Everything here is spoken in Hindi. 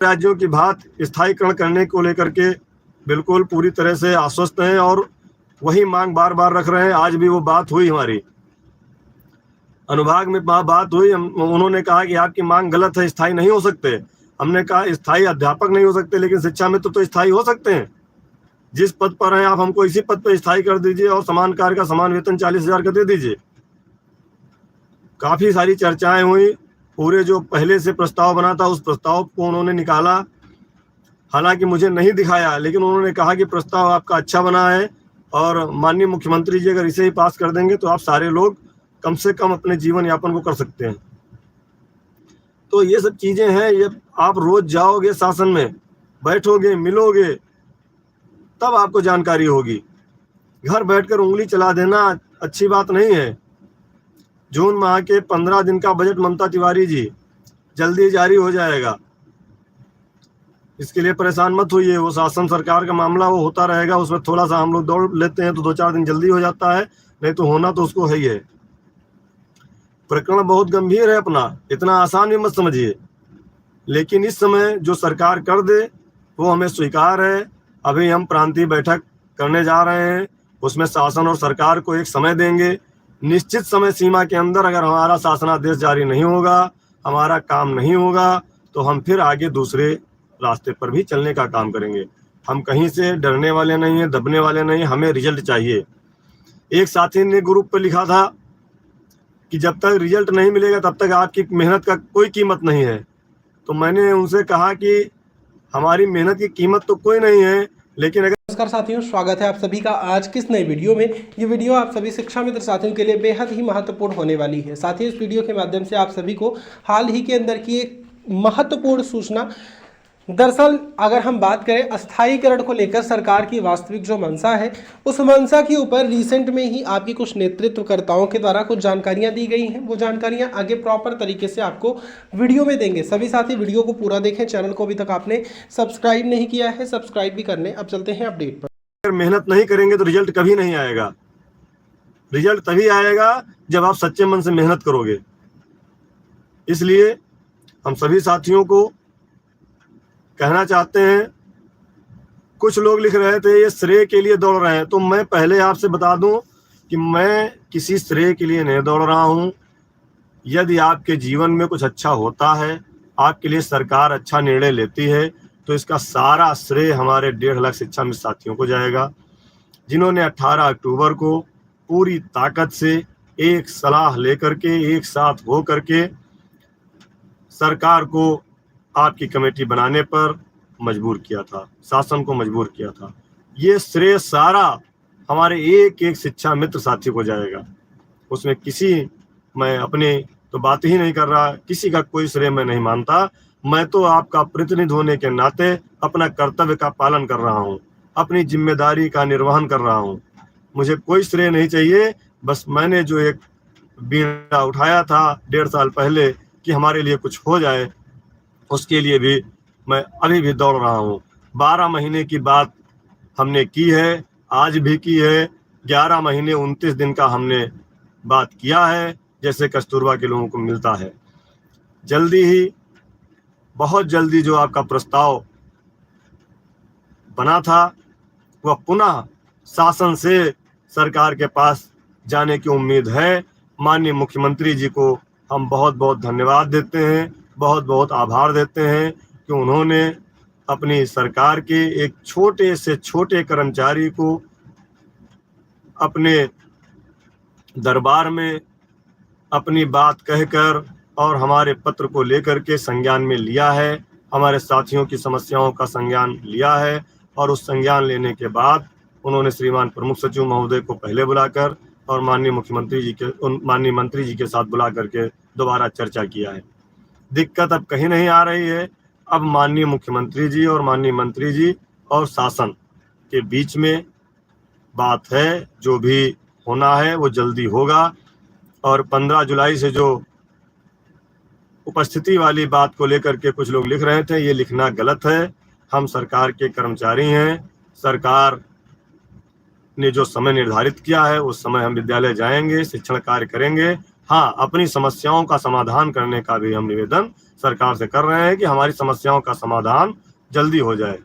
राज्यों की बात स्थायीकरण करने को लेकर के बिल्कुल पूरी तरह से आश्वस्त हैं और वही मांग बार बार रख रहे हैं। आज भी वो बात हुई, हमारी अनुभाग में बात हुई। उन्होंने कहा कि आपकी मांग गलत है, स्थायी नहीं हो सकते। हमने कहा स्थायी अध्यापक नहीं हो सकते, लेकिन शिक्षा मित्र तो स्थायी हो सकते हैं। जिस पद पर हैं आप, हमको इसी पद पर स्थायी कर दीजिए और समान कार्य का समान वेतन 40,000 का दे दीजिए। काफी सारी चर्चाएं हुई। पूरे जो पहले से प्रस्ताव बना था उस प्रस्ताव को उन्होंने निकाला, हालांकि मुझे नहीं दिखाया, लेकिन उन्होंने कहा कि प्रस्ताव आपका अच्छा बना है और माननीय मुख्यमंत्री जी अगर इसे ही पास कर देंगे तो आप सारे लोग कम से कम अपने जीवन यापन को कर सकते हैं। तो ये सब चीजें हैं, ये आप रोज जाओगे शासन में, बैठोगे, मिलोगे, तब आपको जानकारी होगी। घर बैठकर उंगली चला देना अच्छी बात नहीं है। जून माह के 15 दिन का बजट ममता तिवारी जी जल्दी जारी हो जाएगा, इसके लिए परेशान मत होइए। वो शासन सरकार का मामला वो होता रहेगा, उसमें थोड़ा सा हम लोग दौड़ लेते हैं तो 2-4 दिन जल्दी हो जाता है, नहीं तो होना तो उसको है ही है। प्रकरण बहुत गंभीर है अपना, इतना आसान भी मत समझिए। लेकिन इस समय जो सरकार कर दे वो हमें स्वीकार है। अभी हम प्रांतीय बैठक करने जा रहे हैं, उसमें शासन और सरकार को एक समय देंगे। निश्चित समय सीमा के अंदर अगर हमारा शासनादेश जारी नहीं होगा, हमारा काम नहीं होगा, तो हम फिर आगे दूसरे रास्ते पर भी चलने का काम करेंगे। हम कहीं से डरने वाले नहीं हैं, दबने वाले नहीं, हमें रिजल्ट चाहिए। एक साथी ने ग्रुप पर लिखा था कि जब तक रिजल्ट नहीं मिलेगा तब तक आपकी मेहनत का कोई कीमत नहीं है। तो मैंने उनसे कहा कि हमारी मेहनत की कीमत तो कोई नहीं है, लेकिन अगर नमस्कार साथियों, स्वागत है आप सभी का आज किस नई वीडियो में। ये वीडियो आप सभी शिक्षा मित्र साथियों के लिए बेहद ही महत्वपूर्ण होने वाली है। साथियों, इस वीडियो के माध्यम से आप सभी को हाल ही के अंदर की एक महत्वपूर्ण सूचना, दरअसल अगर हम बात करें अस्थायीकरण को लेकर सरकार की वास्तविक जो मंशा है, उस मंशा के ऊपर रिसेंट में ही आपकी कुछ नेतृत्वकर्ताओं के द्वारा कुछ जानकारियां दी गई हैं। वो जानकारियां आगे प्रॉपर तरीके से आपको वीडियो में देंगे। सभी साथी वीडियो को पूरा देखें। चैनल को अभी तक आपने सब्सक्राइब नहीं किया है, सब्सक्राइब भी कर लें। अब चलते हैं अपडेट पर। अगर मेहनत नहीं करेंगे तो रिजल्ट कभी नहीं आएगा। रिजल्ट तभी आएगा जब आप सच्चे मन से मेहनत करोगे। इसलिए हम सभी साथियों को कहना चाहते हैं, कुछ लोग लिख रहे थे ये श्रेय के लिए दौड़ रहे हैं, तो मैं पहले आपसे बता दूं कि मैं किसी श्रेय के लिए नहीं दौड़ रहा हूं। यदि आपके जीवन में कुछ अच्छा होता है, आपके लिए सरकार अच्छा निर्णय लेती है, तो इसका सारा श्रेय हमारे 1.5 लाख शिक्षा मित्र साथियों को जाएगा, जिन्होंने 18 अक्टूबर को पूरी ताकत से एक सलाह लेकर के एक साथ हो करके सरकार को आपकी कमेटी बनाने पर मजबूर किया था, शासन को मजबूर किया था। ये श्रेय सारा हमारे एक एक शिक्षा मित्र साथी को जाएगा। उसमें मैं अपने तो बात ही नहीं कर रहा, किसी का कोई श्रेय मैं नहीं मानता। मैं तो आपका प्रतिनिधि होने के नाते अपना कर्तव्य का पालन कर रहा हूँ, अपनी जिम्मेदारी का निर्वहन कर रहा हूँ। मुझे कोई श्रेय नहीं चाहिए। बस मैंने जो एक बीड़ा उठाया था 1.5 साल पहले कि हमारे लिए कुछ हो जाए, उसके लिए भी मैं अभी भी दौड़ रहा हूँ। 12 महीने की बात हमने की है, आज भी की है। 11 महीने 29 दिन का हमने बात किया है, जैसे कस्तूरबा के लोगों को मिलता है। जल्दी ही, बहुत जल्दी जो आपका प्रस्ताव बना था वह पुनः शासन से सरकार के पास जाने की उम्मीद है। माननीय मुख्यमंत्री जी को हम बहुत बहुत धन्यवाद देते हैं, बहुत बहुत आभार देते हैं कि उन्होंने अपनी सरकार के एक छोटे से छोटे कर्मचारी को अपने दरबार में अपनी बात कहकर और हमारे पत्र को लेकर के संज्ञान में लिया है, हमारे साथियों की समस्याओं का संज्ञान लिया है। और उस संज्ञान लेने के बाद उन्होंने श्रीमान प्रमुख सचिव महोदय को पहले बुलाकर और माननीय मंत्री जी के साथ बुला करके दोबारा चर्चा किया है। दिक्कत अब कहीं नहीं आ रही है। अब माननीय मुख्यमंत्री जी और माननीय मंत्री जी और शासन के बीच में बात है, जो भी होना है वो जल्दी होगा। और 15 जुलाई से जो उपस्थिति वाली बात को लेकर के कुछ लोग लिख रहे थे, ये लिखना गलत है। हम सरकार के कर्मचारी हैं, सरकार ने जो समय निर्धारित किया है उस समय हम विद्यालय जाएंगे, शिक्षण कार्य करेंगे। हाँ, अपनी समस्याओं का समाधान करने का भी हम निवेदन सरकार से कर रहे हैं कि हमारी समस्याओं का समाधान जल्दी हो जाए।